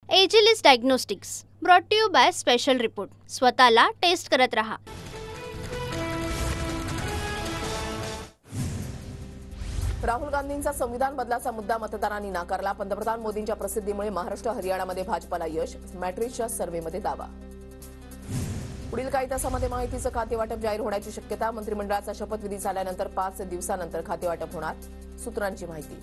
Agilus diagnostics brought to you by special report. स्वतःला test करत रहा। राहुल गांधींचा संविधान बदलाचा मुद्दा मतदारांनी नाकारला। पंतप्रधान मोदींच्या प्रसिद्धीमुळे महाराष्ट्र हरियाणामध्ये भाजपला यश, मॅट्रिक्सच्या सर्व्हेमध्ये दावा। पुढील काही तासांमध्ये माहितीचं खातेवाटप जाहीर होण्याची शक्यता। मंत्रिमंडळाचा शपथविधी झाल्यानंतर 5 दिवसानंतर खातेवाटप होणार, सूत्रांची माहिती।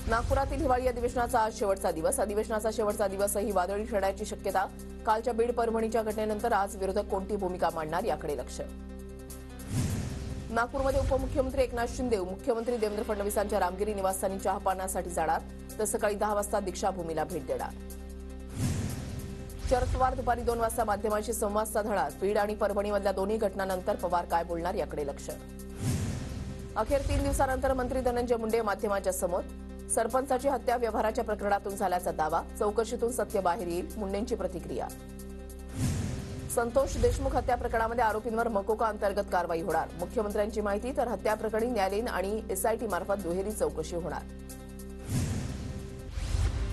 नागपुरातील हिवाळी अधिवेशनाचा आज शेवटचा दिवस। अधिवेशनाचा शेवटचा दिवसही वादळी ठरण्याची शक्यता। कालच्या बीड परभणीच्या घटनेनंतर आज विरोधक कोणती भूमिका मांडणार याकडे लक्ष। नागपूरमध्ये उपमुख्यमंत्री एकनाथ शिंदे मुख्यमंत्री देवेंद्र फडणवीसांच्या रामगिरी निवासस्थानी चहा पाण्यासाठी जाणार, तर सकाळी 10 वाजता दीक्षाभूमीला भेट देणार। शरद पवार दुपारी 2 वाजता माध्यमांशी संवाद साधणार। बीड आणि परभणीमधल्या दोन्ही घटनांनंतर पवार काय बोलणार याकडे लक्ष। अखेर 3 दिवसानंतर मंत्री धनंजय मुंडे माध्यमांच्या समोर। सरपंचाची हत्या व्यवहाराच्या प्रकरणातून झाल्याचा दावा, चौकशीतून सत्य बाहेर येईल, मुंडेंची प्रतिक्रिया। संतोष देशमुख हत्या प्रकरणामध्ये आरोपींवर मकोका अंतर्गत कारवाई होणार, मुख्यमंत्र्यांची माहिती। तर हत्या प्रकरणी न्यायालयीन आणि एसआयटी मार्फत दुहेरी चौकशी होणार।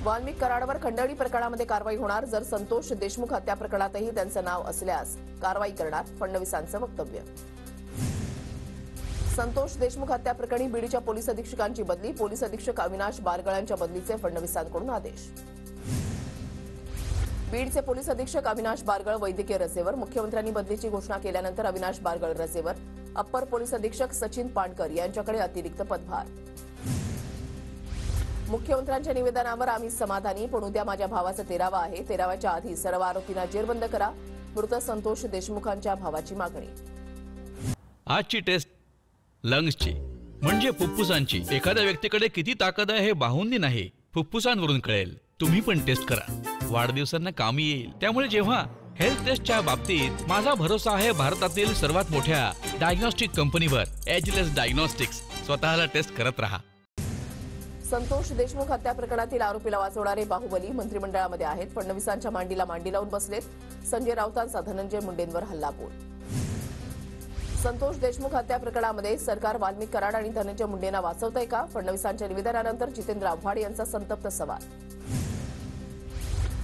वाल्मिक कराडवर खंडणी प्रकरणामध्ये कारवाई होणार, जर संतोष देशमुख हत्या प्रकरणातही त्यांचं नाव असल्यास कारवाई करणार, फडणवीसांचं वक्तव्य। संतोष देशमुख हत्या प्रकरणी बीडच्या पोलीस अधीक्षकांची बदली, पोलीस अधीक्षक अविनाश बारगळांच्या बदलीचे फडणवीसांकडून आदेश। बीडचे पोलीस अधीक्षक अविनाश बारगळ वैद्यकीय रजेवर, मुख्यमंत्र्यांनी बदलीची घोषणा केल्यानंतर अविनाश बारगळ रजेवर। अप्पर पोलीस अधीक्षक सचिन पाणकर यांच्याकडे अतिरिक्त पदभार। मुख्यमंत्र्यांच्या निवेदनावर आम्ही समाधानी, पण उद्या माझ्या भावाचा 13वा आहे। 13व्याच्या आधी सर्व आरोपींना जेरबंद करा, मृत संतोष देशमुखांच्या भावाची मागणी। आजची टेस्ट लंग्सची म्हणजे फुफ्फुसांची। एखाद्या व्यक्तीकडे किती ताकद आहे हे बाहुंनी नाही, फुफ्फुसांवरून कळेल। तुम्ही पण टेस्ट करा, वाढदिवसांना कामी येईल। त्यामुळे जेव्हा हेल्थ टेस्टच्या बाबतीत माझा भरोसा आहे भारतातील सर्वात मोठ्या डायग्नोस्टिक कंपनीवर, एजिलिस डायग्नोस्टिक्स। स्वतःला टेस्ट करत रहा। संतोष देशमुख हत्या प्रकरणातील आरोपीला वाचवणारे बाहुबली मंत्रिमंडळामध्ये आहेत। फडणवीसांच्या मांडीला मांडी लावून बसलेत। संजय राऊतांचा धनंजय मुंडेंवर हल्लाबोल। संतोष देशमुख हत्या प्रकरणामध्ये सरकार वाल्मिक कराड आणि धनंजय मुंडेंना वाचवतंय का? फडणवीसांच्या निवेदनानंतर जितेंद्र आव्हाड यांचा संतप्त सवाल।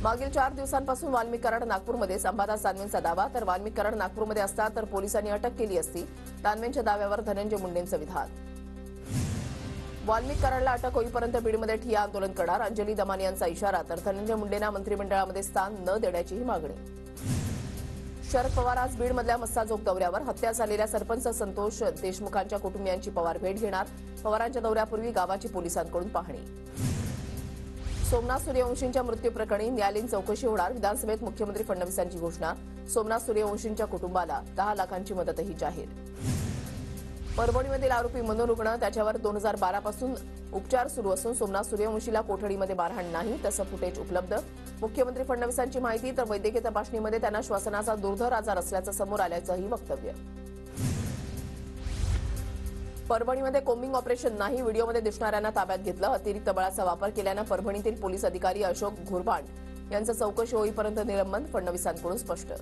मागील 4 दिवसांपासून वाल्मिक कराड नागपूरमध्येच, अंबादास दानवेंचा दावा। तर वाल्मिक कराड नागपूरमध्ये असता तर पोलिसांनी अटक केली असती, दानवेंच्या दाव्यावर धनंजय मुंडेंचं विधान। वाल्मिक कराडला अटक होईपर्यंत बीडमध्ये ठिय्या आंदोलन करणार, अंजली दमानी यांचा इशारा। तर धनंजय मुंडेंना मंत्रिमंडळामध्ये स्थान न देण्याचीही मागणी। शरद पवार आज बीडमधल्या मस्साजोग दौऱ्यावर, हत्या झालेल्या सरपंच संतोष देशमुखांच्या कुटुंबियांची पवार भेट घेणार। पवारांच्या दौऱ्यापूर्वी गावाची पोलिसांकडून पाहणी। सोमनाथ सूर्यवंशींच्या मृत्यू प्रकरणी न्यायालयीन चौकशी होणार, विधानसभेत मुख्यमंत्री फडणवीसांची घोषणा। सोमनाथ सूर्यवंशींच्या कुटुंबाला 10 लाखांची मदतही जाहीर। परभणीमधील आरोपी मनोरुग्ण, त्याच्यावर 2012 पासून उपचार सुरू असून सोमनाथ सूर्यवंशीला कोठडीमध्ये मारहाण नाही, तसं फुटेज उपलब्ध। मुख्यमंत्री फडणवीसांची माहिती। तर वैद्यकीय तपासणीमध्ये त्यांना श्वसनाचा दुर्धर आजार असल्याचं समोर आल्याचंही वक्तव्य। परभणीमध्ये कोम्बिंग ऑपरेशन नाही, व्हिडिओमध्ये दिसणाऱ्यांना ताब्यात घेतलं। अतिरिक्त बळाचा वापर केल्यानं परभणीतील पोलीस अधिकारी अशोक घुरबांड यांचं चौकशी होईपर्यंत निलंबन, फडणवीसांकडून स्पष्ट।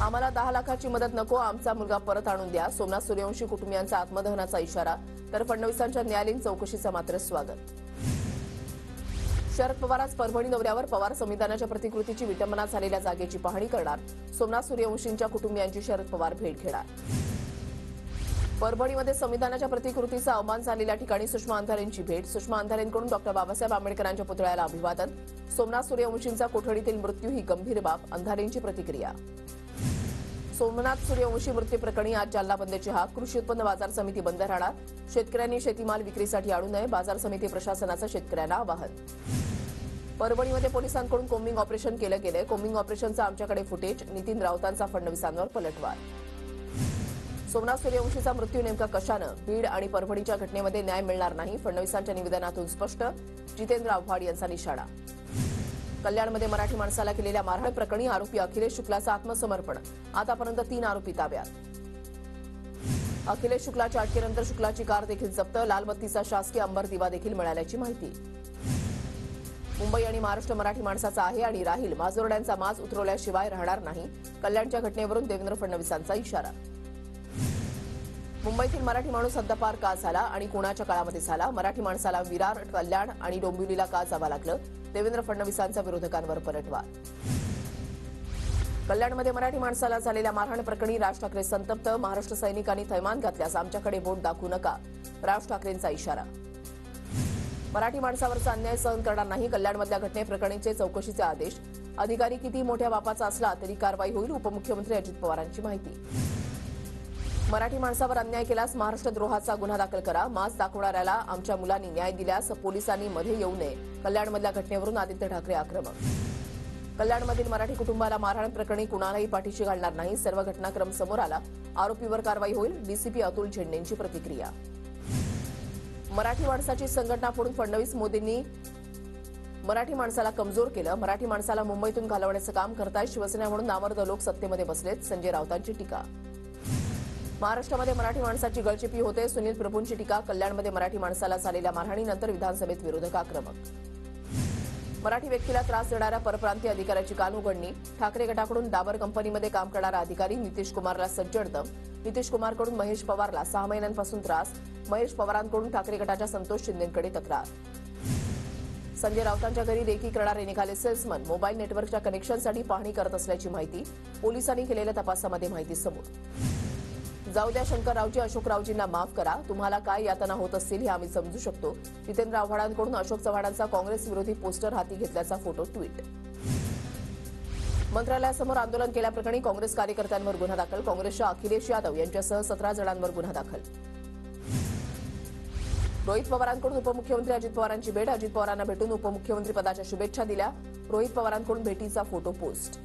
आम्हाला 10 लाखाची मदत नको, आमचा मुलगा परत आणून द्या, सोमनाथ सूर्यवंशी कुटुंबियांचा आत्मदहनाचा इशारा। तर फडणवीसांच्या न्यायालयीन चौकशीचं मात्र स्वागत। शरद पवार आज परभणी दौऱ्यावर, पवार संविधानाच्या प्रतिकृतीची विटंबना झालेल्या जागेची पाहणी करणार। सोमनाथ सूर्यवंशींच्या कुटुंबियांची शरद पवार भेट घेणार। परभणीमध्ये संविधानाच्या प्रतिकृतीचा अवमान झालेल्या ठिकाणी सुषमा अंधारेंची भेट। सुषमा अंधारेंकडून डॉक्टर बाबासाहेब आंबेडकरांच्या पुतळ्याला अभिवादन। सोमनाथ सूर्यवंशींचा कोठडीतील मृत्यू ही गंभीर बाब, अंधारेंची प्रतिक्रिया। सोमनाथ सूर्यवंशी मृत्यू प्रकरणी आज जालना बंदची हाक, कृषी उत्पन्न बाजार समिती बंद राहणार। शेतकऱ्यांनी शेतीमाल विक्रीसाठी आणू नये, बाजार समिती प्रशासनाचं शेतकऱ्यांना आवाहन। परभणीमध्ये पोलिसांकडून कोम्बिंग ऑपरेशन केलं गेलंय, कोम्बिंग ऑपरेशनचा आमच्याकडे फुटेज, नितीन राऊतांचा फडणवीसांवर पलटवार। सोमनाथ सूर्यवंशीचा मृत्यू नेमका कशानं? बीड आणि परभणीच्या घटनेमध्ये न्याय मिळणार नाही, फडणवीसांच्या निवेदनातून स्पष्ट। जितेंद्र आव्हाड यांचा निशाणा। कल्याणमध्ये मराठी माणसाला केलेल्या मारहाण प्रकरणी आरोपी अखिलेश शुक्लाचं आत्मसमर्पण, आतापर्यंत 3 आरोपी ताब्यात। अखिलेश शुक्लाच्या अटकेनंतर शुक्लाची कार देखील जप्त, लालबत्तीचा शासकीय अंबर दिवा देखील मिळाल्याची माहिती। मुंबई आणि महाराष्ट्र मराठी माणसाचा आहे आणि राहील, माजोरड्यांचा माज उतरवल्याशिवाय राहणार नाही, कल्याणच्या घटनेवरून देवेंद्र फडणवीसांचा इशारा। मुंबईतील मराठी माणूस हद्दपार का झाला आणि कोणाच्या काळामध्ये झाला? मराठी माणसाला विरार, कल्याण आणि डोंबिवलीला का जावं लागलं? देवेंद्र फडणवीसांचा विरोधकांवर पलटवार. कल्याणमध्ये मराठी माणसाला झालेल्या मारहाण प्रकरणी राज ठाकरे संतप्त. महाराष्ट्र सैनिकांनी थैमान घातल्यास आमच्याकडे बोट दाखवू नका, राज ठाकरेंचा इशारा. मराठी माणसावरचा अन्याय सहन करणार नाही. कल्याणमधल्या घटनेप्रकरणीचे चौकशीचे आदेश. अधिकारी किती मोठ्या बापाचा असला तरी कारवाई होईल. उपमुख्यमंत्री अजित पवारांची माहिती. मराठी माणसावर अन्याय केल्यास महाराष्ट्रद्रोहाचा गुन्हा दाखल करा. मास्क दाखवणाऱ्याला आमच्या मुलांनी न्याय दिल्यास पोलिसांनी मध्ये येऊ नये. कल्याणमधल्या घटनेवरून आदित्य ठाकरे आक्रमक. कल्याणमधील मराठी कुटुंबाला मारहाण प्रकरणी कुणालाही पाठीशी घालणार नाही. सर्व घटनाक्रम समोर आला. आरोपीवर कारवाई होईल. डीसीपी अतुल झेंडेंची प्रतिक्रिया. मराठी माणसाची संघटना फोडून फडणवीस मोदींनी मराठी माणसाला कमजोर केलं. मराठी माणसाला मुंबईतून घालवण्याचं काम करतायत. शिवसेना म्हणून नामर्द लोक सत्तेमध्ये बसलेत. संजय राऊतांची टीका. महाराष्ट्रामध्ये मराठी माणसाची गळचेपी होते. सुनील प्रभूंची टीका. कल्याणमध्ये मराठी माणसाला झालेल्या मारहाणीनंतर विधानसभेत विरोधक आक्रमक. मराठी व्यक्तीला त्रास देणाऱ्या परप्रांतीय अधिकाऱ्याची कानउघडणी. ठाकरे गटाकडून डाबर कंपनीमध्ये काम करणारा अधिकारी नितीश कुमारला सज्जड दम. नितीश कुमारकडून महेश पवारला 6 महिन्यांपासून त्रास. महेश पवारांकडून ठाकरे गटाच्या संतोष शिंदेंकडे तक्रार. संजय राऊतांच्या घरी रेकी करणारे निघाले सेल्समन. मोबाईल नेटवर्कच्या कनेक्शनसाठी पाहणी करत असल्याची माहिती. पोलिसांनी केलेल्या तपासामध्ये माहिती समोर. जाऊ द्या शंकररावजी, अशोकरावजींना माफ करा. तुम्हाला काय यातना होत असतील हे आम्ही समजू शकतो. जितेंद्र आव्हाडांकडून अशोक चव्हाणांचा काँग्रेस विरोधी पोस्टर हाती घेतल्याचा फोटो ट्विट. मंत्रालयासमोर आंदोलन केल्याप्रकरणी काँग्रेस कार्यकर्त्यांवर गुन्हा दाखल. काँग्रेसच्या अखिलेश यादव यांच्यासह 17 जणांवर गुन्हा दाखल. रोहित पवारांकडून उपमुख्यमंत्री अजित पवारांची भेट. अजित पवारांना भेटून उपमुख्यमंत्री पदाच्या शुभेच्छा दिल्या. रोहित पवारांकडून भेटीचा फोटो पोस्ट.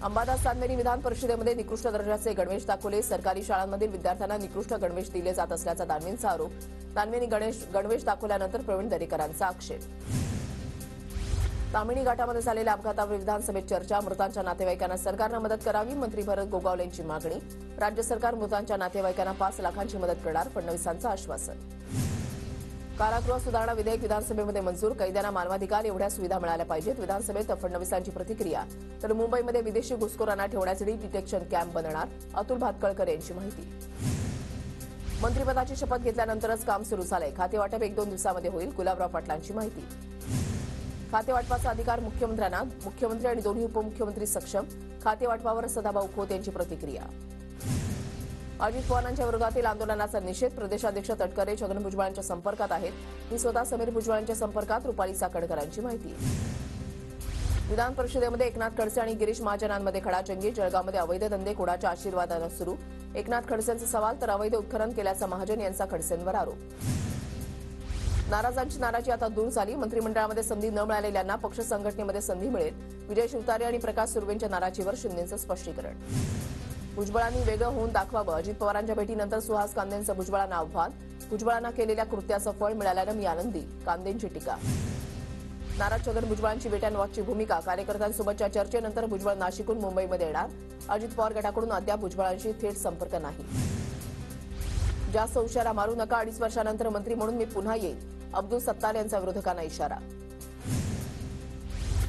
अंबादास दानवेंनी विधान परिषदेमध्ये निकृष्ट दर्जाचे गणवेश दाखवले. सरकारी शाळांमधील विद्यार्थ्यांना निकृष्ट गणवेश दिले जात असल्याचा दानवेंचा आरोप. दानवेंनी गणवेश दाखवल्यानंतर प्रवीण दरेकरांचा आक्षेप. तामिणी घाटामध्ये झालेल्या अपघातावर विधानसभेत चर्चा. मृतांच्या नातेवाईकांना सरकारनं मदत करावी. मंत्री भरत गोगावले यांची मागणी. राज्य सरकार मृतांच्या नातेवाईकांना 5 लाखांची मदत करणार. फडणवीसांचं आश्वासन. कारागृह सुधारणा विधेयक विधानसभेमध्ये मंजूर. कैद्यांना मानवाधिकार एवढ्या सुविधा मिळाल्या पाहिजेत. विधानसभेत फडणवीसांची प्रतिक्रिया. तर मुंबईमध्ये विदेशी घुसखोरांना ठेवण्यासाठी डिटेक्शन कॅम्प बनणार. अतुल भातखळकर यांची माहिती. मंत्रिपदाची शपथ घेतल्यानंतरच काम सुरू झालंय. खातेवाटप 1-2 दिवसामध्ये होईल. गुलाबराव पाटलांची माहिती. खातेवाटपाचा अधिकार मुख्यमंत्र्यांना. मुख्यमंत्री आणि दोन्ही उपमुख्यमंत्री सक्षम. खातेवाटपावर सदाभाऊ खोत यांची प्रतिक्रिया. अजित पवारांच्या विरोधातील आंदोलनाचा निषेध. प्रदेशाध्यक्ष तटकरे छगन भुजबळांच्या संपर्कात आहेत. मी स्वतः समीर भुजबळांच्या संपर्कात. रुपाली साकडकरांची माहिती. विधान परिषदेमध्ये एकनाथ खडसे आणि गिरीश महाजनांमध्ये खडाजंगी. जळगावमध्ये अवैध धंदे कोणाच्या आशीर्वादानं सुरू. एकनाथ खडसेंचा सवाल. तर अवैध उत्खनन केल्याचा महाजन यांचा खडसेंवर आरोप. नाराजांची नाराजी आता दूर झाली. मंत्रिमंडळामध्ये संधी न मिळालेल्यांना पक्ष संघटनेमध्ये संधी मिळेल. विजय शिवतारे आणि प्रकाश सुर्वेंच्या नाराजीवर शिंदेंचं स्पष्टीकरण. भुजबळांनी वेगळं होऊन दाखवावं. अजित पवारांच्या भेटीनंतर सुहास कांदेंचं भुजबळांना आव्हान. भुजबळांना केलेल्या कृत्याचं फळ मिळाल्यानं मी आनंदी. कांदेंची टीका. नाराज छगन भुजबळांची वेट अँड वॉचची भूमिका. कार्यकर्त्यांसोबतच्या चर्चेनंतर भुजबळ नाशिकहून मुंबईमध्ये येणार. अजित पवार गटाकडून अद्याप भुजबळांशी थेट संपर्क नाही. जास्त उशिरा मारू नका. 2.5 वर्षानंतर मंत्री म्हणून मी पुन्हा येईन. अब्दुल सत्तार यांचा विरोधकांना इशारा.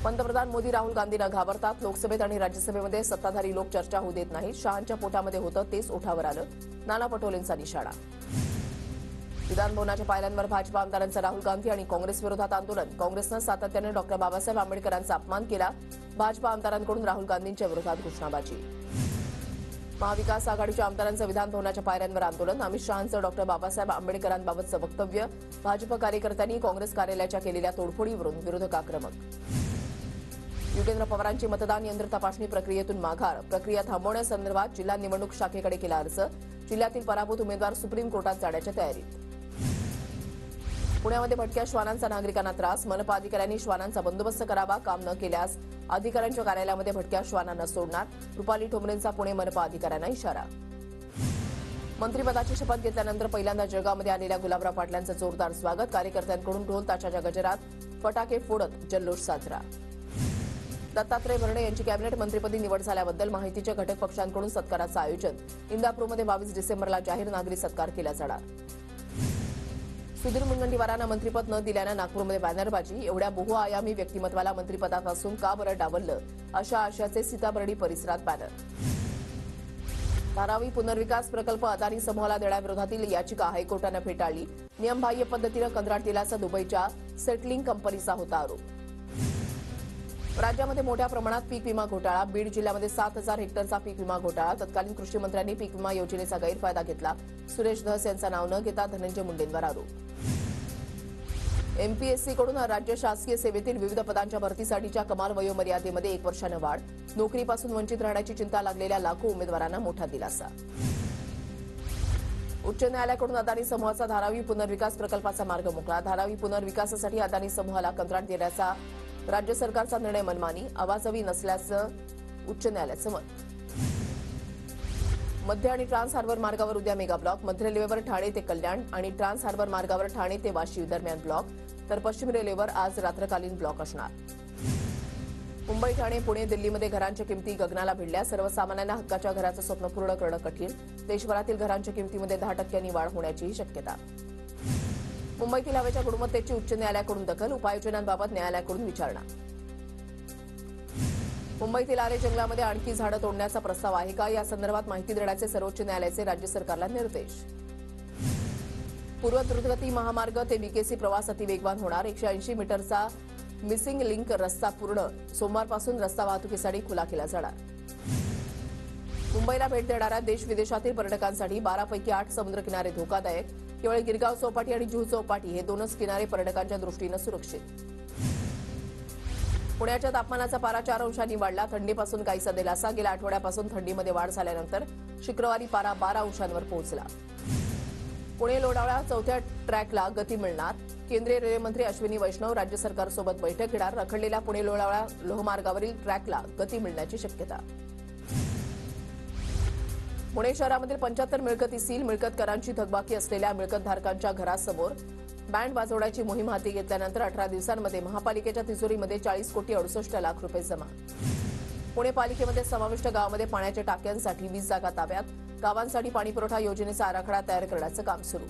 पंतप्रधान मोदी राहुल गांधींना घाबरतात. लोकसभेत आणि राज्यसभेमध्ये सत्ताधारी लोक चर्चा होऊ देत नाहीत. शहांच्या पोटामध्ये होतं तेच ओठावर आलं. नाना पटोलेंचा निशाणा. विधानभवनाच्या पायऱ्यांवर भाजपा आमदारांचं राहुल गांधी आणि काँग्रेस विरोधात आंदोलन. काँग्रेसनं सातत्याने डॉ बाबासाहेब आंबेडकरांचा अपमान केला. भाजपा आमदारांकडून राहुल गांधींच्या विरोधात घोषणाबाजी. महाविकास आघाडीच्या आमदारांचं विधानभवनाच्या पायऱ्यांवर आंदोलन. अमित शहांचं डॉ बाबासाहेब आंबेडकरांबाबतचं वक्तव्य. भाजप कार्यकर्त्यांनी काँग्रेस कार्यालयाच्या केलेल्या तोडफोडीवरून विरोधक आक्रमक. युगेंद्र पवारांची मतदान यंत्र तपासणी प्रक्रियेतून माघार. प्रक्रिया थांबवण्यासंदर्भात जिल्हा निवडणूक शाखेकडे केला अर्ज. जिल्ह्यातील पराभूत उमेदवार सुप्रीम कोर्टात जाण्याच्या तयारीत. पुण्यामध्ये भटक्या श्वानांचा नागरिकांना त्रास. मनपा अधिकाऱ्यांनी श्वानांचा बंदोबस्त करावा. काम न केल्यास अधिकाऱ्यांच्या कार्यालयामध्ये भटक्या श्वानांना सोडणार. रुपाली ठोंबरेंचा पुणे मनपा अधिकाऱ्यांना इशारा. मंत्रिपदाची शपथ घेतल्यानंतर पहिल्यांदा जळगावमध्ये आलेल्या गुलाबराव पाटलांचं जोरदार स्वागत. कार्यकर्त्यांकडून ढोल ताशाच्या गजरात फटाके फोडत जल्लोष साजरा. दत्तात्रय भरणे यांची कॅबिनेट मंत्रिपदी निवड झाल्याबद्दल माहितीच्या घटक पक्षांकडून सत्काराचं आयोजन. इंदापूरमध्ये 22 डिसेंबरला जाहीर नागरी सत्कार केला जाणार. सुधीर मुनगंटीवारांना मंत्रिपद न दिल्यानं नागपूरमध्ये बॅनरबाजी. एवढ्या बहुआयामी व्यक्तिमत्वाला मंत्रिपदापासून का बरं डावललं, अशा आशयाचे सीताबर्डी परिसरात बॅनर. धारावी पुनर्विकास प्रकल्प अदानी समूहाला देण्याविरोधातील याचिका हायकोर्टानं फेटाळली. नियमबाह्य पद्धतीनं कंत्राट दिल्याचा दुबईच्या सेटलिंग कंपनीचा होता आरोप. राज्यामध्ये मोठ्या प्रमाणात पीक विमा घोटाळा. बीड जिल्ह्यामध्ये 7,000 हेक्टरचा पीक विमा घोटाळा. तत्कालीन कृषी मंत्र्यांनी पीक विमा योजनेचा गैरफायदा घेतला. सुरेश धस यांचं नाव न घेता धनंजय मुंडेंवर आरोप. एमपीएससीकडून राज्य शासकीय सेवेतील विविध पदांच्या भरतीसाठीच्या कमाल वयोमर्यादेमध्ये 1 वर्षानं वाढ. नोकरीपासून वंचित राहण्याची चिंता लागलेल्या लाखो उमेदवारांना मोठा दिलासा. उच्च न्यायालयाकडून अदानी समूहाचा धारावी पुनर्विकास प्रकल्पाचा मार्ग मोकळा. धारावी पुनर्विकासासाठी अदानी समूहाला कंत्राट देण्याचा राज्य सरकारचा निर्णय मनमानी, अवाजवी नसल्याचं उच्च न्यायालयाचं मत. मध्य आणि ट्रान्स हार्बर मार्गावर उद्या मेगा ब्लॉक. मध्य रेल्वेवर ठाणे ते कल्याण आणि ट्रान्स हार्बर मार्गावर ठाणे ते वाशी दरम्यान ब्लॉक, तर पश्चिम रेल्वेवर आज रात्रकालीन ब्लॉक असणार. मुंबई, ठाणे, पुणे, दिल्लीमध्ये घरांच्या किमती गगनाला भिडल्या. सर्वसामान्यांना हक्काच्या घराचं स्वप्न पूर्ण करणं कठीण. देशभरातील घरांच्या किमतीमध्ये 10% वाढ होण्याचीही शक्यता. मुंबईतील हवेच्या गुणवत्तेची उच्च न्यायालयाकडून दखल. उपाययोजनांबाबत न्यायालयाकडून विचारणा. मुंबईतील आरे जंगलामध्ये आणखी झाडं तोडण्याचा प्रस्ताव आहे का, या संदर्भात माहिती देण्याचे सर्वोच्च न्यायालयाचे राज्य सरकारला निर्देश. पूर्व द्रुतगती महामार्ग ते बीकेसी प्रवास अतिवेगवान होणार. 180 मीटरचा मिसिंग लिंक रस्ता पूर्ण. सोमवारपासून रस्ता वाहतुकीसाठी खुला केला जाणार. मुंबईला भेट देणाऱ्या देश विदेशातील पर्यटकांसाठी 12 पैकी 8 समुद्रकिनारे धोकादायक. केवळ गिरगाव चौपाटी आणि जुहू चौपाटी हे 2च किनारे पर्यटकांच्या दृष्टीनं सुरक्षित. पुण्याच्या तापमानाचा पारा 4 अंशांनी वाढला. थंडीपासून काहीसा दिलासा. गेल्या आठवड्यापासून थंडीमध्ये वाढ झाल्यानंतर शुक्रवारी पारा 12 अंशांवर पोहोचला. पुणे लोणावळा 4थ्या ट्रॅकला गती मिळणार. केंद्रीय रेल्वेमंत्री अश्विनी वैष्णव राज्य सरकारसोबत बैठक घेणार. रखडलेल्या पुणे लोणावळा लोहमार्गावरील ट्रॅकला गती मिळण्याची शक्यता. पुणे शहरामधील 75 मिळकती सील. मिळकत करांची थकबाकी असलेल्या मिळकतधारकांच्या घरासमोर बँड वाजवण्याची मोहीम हाती घेतल्यानंतर 18 दिवसांमध्ये महापालिकेच्या तिजोरीमध्ये 40 कोटी 68 लाख रुपये जमा. पुणे पालिकेमध्ये समाविष्ट गावामध्ये पाण्याच्या टाक्यांसाठी 20 जागा ताब्यात. गावांसाठी पाणीपुरवठा योजनेचा आराखडा तयार करण्याचं काम सुरू.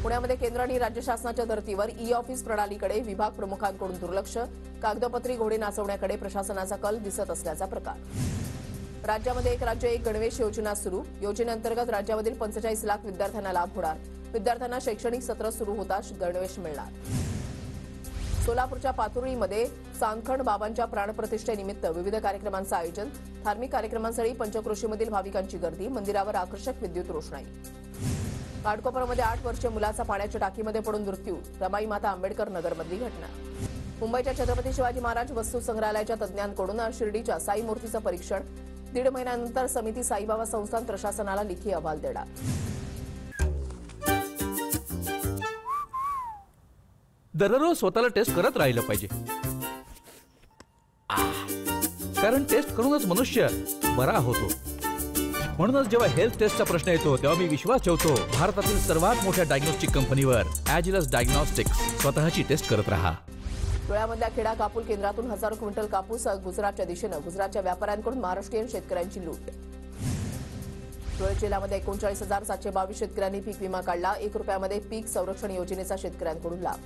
पुण्यामध्ये केंद्र आणि राज्य शासनाच्या धर्तीवर ई-ऑफिस प्रणालीकडे विभाग प्रमुखांकडून दुर्लक्ष. कागदोपत्री घोडे नाचवण्याकडे प्रशासनाचा कल दिसत असल्याचा प्रकार. राज्यामध्ये एक राज्य एक गणवेश योजना सुरू. योजनेअंतर्गत राज्यामधील 45 लाख विद्यार्थ्यांना लाभ होणार. विद्यार्थ्यांना शैक्षणिक सत्र सुरू होताच गणवेश मिळणार. सोलापूरच्या पातुर्डीमध्ये चांदखंड बाबांच्या प्राणप्रतिष्ठेनिमित्त विविध कार्यक्रमांचं आयोजन. धार्मिक कार्यक्रमांसाठी पंचक्रोशीमधील भाविकांची गर्दी. मंदिरावर आकर्षक विद्युत रोषणाई. घाटकोपरमध्ये 8 वर्षीय मुलाचा पाण्याच्या टाकीमध्ये पडून मृत्यू. रमाई माता आंबेडकर नगरमधली घटना. मुंबईच्या छत्रपती शिवाजी महाराज वस्तू संग्रहालयाच्या तज्ज्ञांकडून शिर्डीच्या साई मूर्तीचं परीक्षण. 1.5 महिन्यानंतर समिती साईबाबा संस्थान प्रशासनाला लेखी अहवाल देणार. दररोज स्वतःला टेस्ट करत राहिलं पाहिजे, कारण टेस्ट करूनच मनुष्य बरा होतो. म्हणूनच जेव्हा हेल्थ टेस्टचा प्रश्न येतो तेव्हा मी विश्वास ठेवतो भारतातील सर्वात मोठ्या डायग्नोस्टिक कंपनीवर, ॲजिलस डायग्नोस्टिक्स. स्वतःची टेस्ट करत राहा. धुळ्यामधल्या खेडा कापूल केंद्रातून हजारो क्विंटल कापूस गुजरातच्या दिशेनं. गुजरातच्या व्यापाऱ्यांकडून महाराष्ट्रीयन शेतकऱ्यांची लूट. धुळे जिल्ह्यामध्ये 39,722 शेतकऱ्यांनी पीक विमा काढला. 1 रुपयामध्ये पीक संरक्षण योजनेचा शेतकऱ्यांकडून लाभ.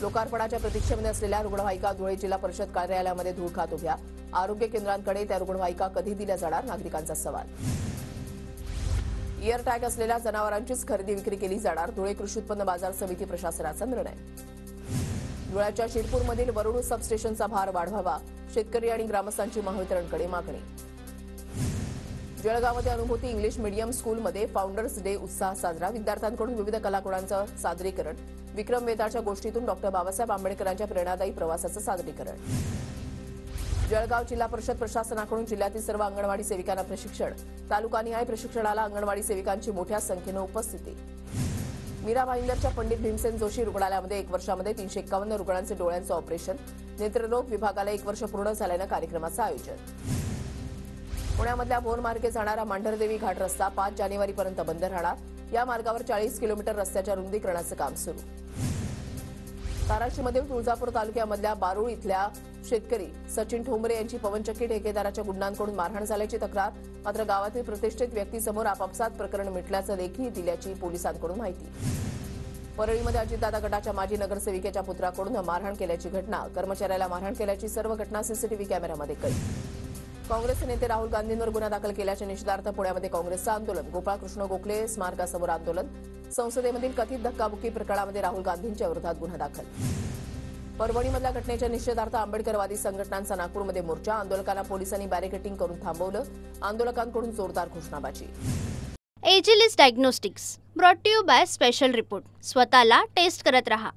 लोकार्पणाच्या प्रतीक्षेमध्ये असलेल्या रुग्णवाहिका धुळे जिल्हा परिषद कार्यालयामध्ये धूळ खात उभ्या. आरोग्य केंद्रांकडे त्या रुग्णवाहिका कधी दिल्या जाणार, नागरिकांचा सवाल. इयर टॅग असलेल्या जनावरांचीच खरेदी विक्री केली जाणार. धुळे कृषी उत्पन्न बाजार समिती प्रशासनाचा निर्णय. धुळ्याच्या शिरपूरमधील वरुड सबस्टेशनचा भार वाढवावा. शेतकरी आणि ग्रामस्थांची महावितरणकडे मागणी. जळगावमध्ये अनुभूती इंग्लिश मीडियम स्कूलमध्ये फाउंडर्स डे उत्साह साजरा. विद्यार्थ्यांकडून विविध कलागुणांचं सादरीकरण. विक्रम वेताळच्या गोष्टीतून डॉक्टर बाबासाहेब आंबेडकरांच्या प्रेरणादायी प्रवासाचं सादरीकरण. जळगाव जिल्हा परिषद प्रशासनाकडून जिल्ह्यातील सर्व अंगणवाडी सेविकांना प्रशिक्षण. तालुकानिहाय प्रशिक्षणाला अंगणवाडी सेविकांची मोठ्या संख्येनं उपस्थिती. मीरा भाईंदरच्या पंडित भीमसेन जोशी रुग्णालयामध्ये 1 वर्षामध्ये 351 रुग्णांचे डोळ्यांचं ऑपरेशन. नेत्ररोग विभागाला 1 वर्ष पूर्ण झाल्यानं कार्यक्रमाचं आयोजन. पुण्यामधल्या भोर मार्गे जाणारा मांढरदेवी घाट रस्ता 5 जानेवारीपर्यंत बंद राहणार. या मार्गावर 40 किलोमीटर रस्त्याच्या रुंदीकरणाचं काम सुरू. धाराशिवमधील तुळजापूर तालुक्यामधल्या बारूळ इथल्या शेतकरी सचिन ठोंबरे यांची पवनचक्की ठेकेदाराच्या गुंडांकडून मारहाण झाल्याची तक्रार. मात्र गावातील प्रतिष्ठित व्यक्तीसमोर आपापसात प्रकरण मिटल्याचं लेखी दिल्याची पोलिसांकडून माहिती. परळीमध्ये अजितदादा गटाच्या माजी नगरसेविकेच्या पुत्राकडून मारहाण केल्याची घटना. कर्मचाऱ्याला मारहाण केल्याची सर्व घटना सीसीटीव्ही कॅमेऱ्यामध्ये कैद. काँग्रेसचे नेते राहुल गांधींवर गुन्हा दाखल केल्याच्या निषेधार्थ पुण्यामध्ये काँग्रेसचं आंदोलन. गोपाळकृष्ण गोखले स्मारकासमोर आंदोलन. संसदेमधील कथित धक्काबुक्की प्रकरणामध्ये राहुल गांधींच्या विरोधात गुन्हा दाखल. परभणीमधल्या घटनेच्या निषेधार्थ आंबेडकरवादी संघटनांचा नागपूरमध्ये मोर्चा. आंदोलकांना पोलिसांनी बॅरिकेडिंग करून थांबवलं. आंदोलकांकडून जोरदार घोषणाबाजी. Agilus diagnostics brought to you by special report. स्वतःला टेस्ट करत रहा.